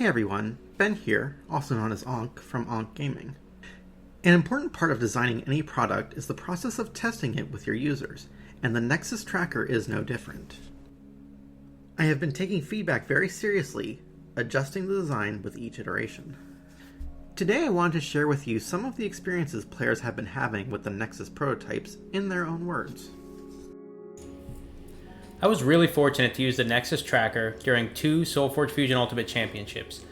Hey everyone, Ben here, also known as Onk from Onk Gaming. An important part of designing any product is the process of testing it with your users, and the Nexus Tracker is no different. I have been taking feedback very seriously, adjusting the design with each iteration. Today I wanted to share with you some of the experiences players have been having with the Nexus prototypes in their own words. I was really fortunate to use the Nexus Tracker during 2 SolForge Fusion Ultimate Championships.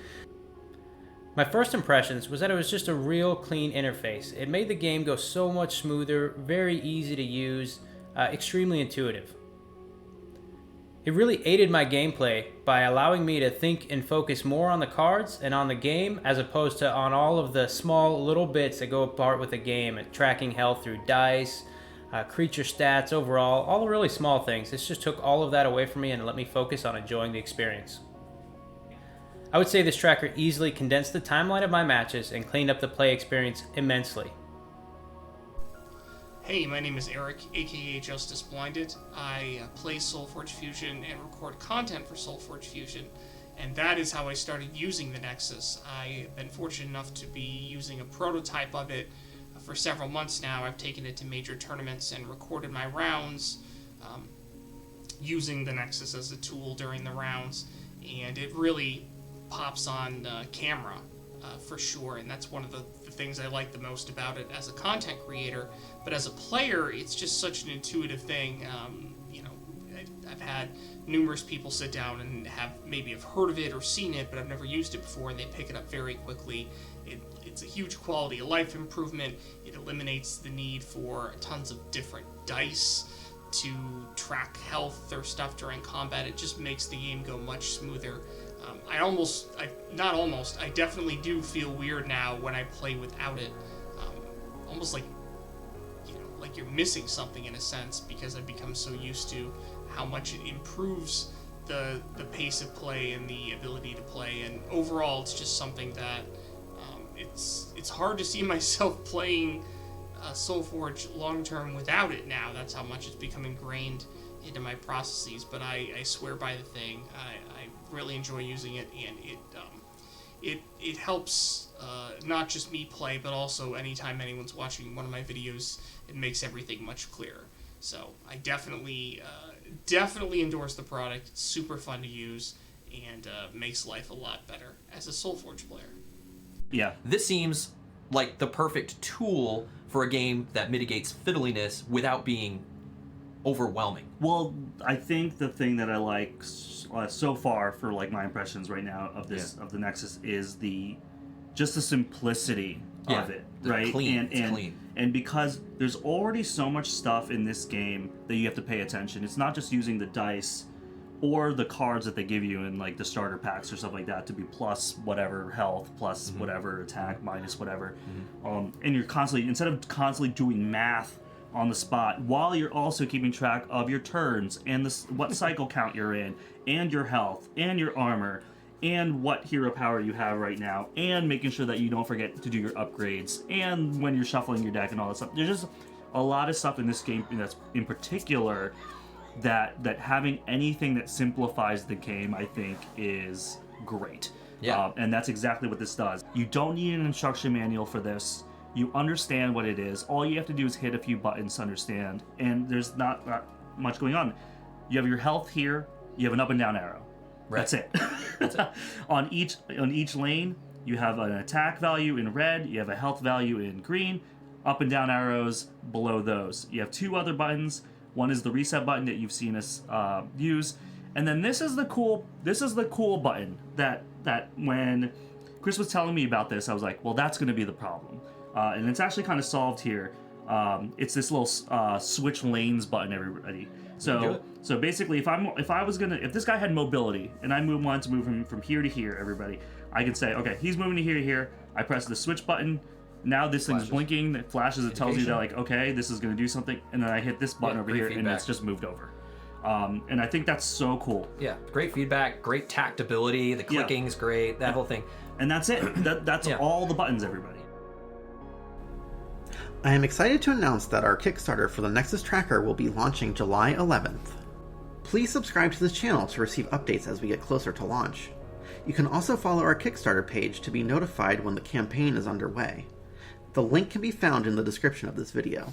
My first impressions was that it was just a real clean interface. It made the game go so much smoother, very easy to use, extremely intuitive. It really aided my gameplay by allowing me to think and focus more on the cards and on the game as opposed to on all of the small little bits that go apart with the game, and tracking health through dice, creature stats, overall, all the really small things. This just took all of that away from me and let me focus on enjoying the experience. I would say this tracker easily condensed the timeline of my matches and cleaned up the play experience immensely. Hey, my name is Eric, aka Justice Blinded. I play SolForge Fusion and record content for SolForge Fusion, and that is how I started using the Nexus. I've been fortunate enough to be using a prototype of it for several months now. I've taken it to major tournaments and recorded my rounds using the Nexus as a tool during the rounds, and it really pops on camera for sure, and that's one of the things I like the most about it as a content creator. But as a player, it's just such an intuitive thing. I've had numerous people sit down and have heard of it or seen it, but I've never used it before, and they pick it up very quickly. It's a huge quality of life improvement. It eliminates the need for tons of different dice to track health or stuff during combat. It just makes the game go much smoother. I definitely do feel weird now when I play without it. Almost like you're missing something in a sense, because I've become so used to how much it improves the pace of play and the ability to play. And overall, it's just something that it's hard to see myself playing SolForge long term without it now. That's how much it's become ingrained into my processes. But I swear by the thing. I really enjoy using it, and it helps not just me play, but also anytime anyone's watching one of my videos, it makes everything much clearer. So I definitely endorse the product. It's super fun to use, and makes life a lot better as a SolForge player. Yeah, this seems like the perfect tool for a game that mitigates fiddliness without being overwhelming. Well, I think the thing that I like so far for like my impressions right now of this of the Nexus is just the simplicity of it, right? Clean. It's clean. And because there's already so much stuff in this game that you have to pay attention. It's not just using the dice or the cards that they give you in like the starter packs or stuff like that to be plus whatever health, plus whatever attack, minus whatever. And you're instead of constantly doing math on the spot, while you're also keeping track of your turns and what cycle count you're in, and your health, and your armor, and what hero power you have right now, and making sure that you don't forget to do your upgrades, and when you're shuffling your deck and all that stuff. There's just a lot of stuff in this game that's in particular that having anything that simplifies the game, I think, is great. Yeah. And that's exactly what this does. You don't need an instruction manual for this. You understand what it is. All you have to do is hit a few buttons to understand, and there's not much going on. You have your health here. You have an up and down arrow. Right. That's it. That's it. On each lane, you have an attack value in red. You have a health value in green. Up and down arrows below those. You have 2 other buttons. One is the reset button that you've seen us use, and then this is the cool button that when Chris was telling me about this, I was like, well, that's going to be the problem. And it's actually kind of solved here. It's this little switch lanes button, everybody. So basically, if this guy had mobility and I wanted to move him from here to here, everybody, I can say, okay, he's moving to here to here. I press the switch button. Now this thing's blinking. It flashes. It tells you that like, okay, this is going to do something. And then I hit this button over here, and it's just moved over. And I think that's so cool. Yeah, great feedback, great tactability. The clicking's great. That whole thing. And that's it. That's all the buttons, everybody. I am excited to announce that our Kickstarter for the Nexus Tracker will be launching July 11th. Please subscribe to this channel to receive updates as we get closer to launch. You can also follow our Kickstarter page to be notified when the campaign is underway. The link can be found in the description of this video.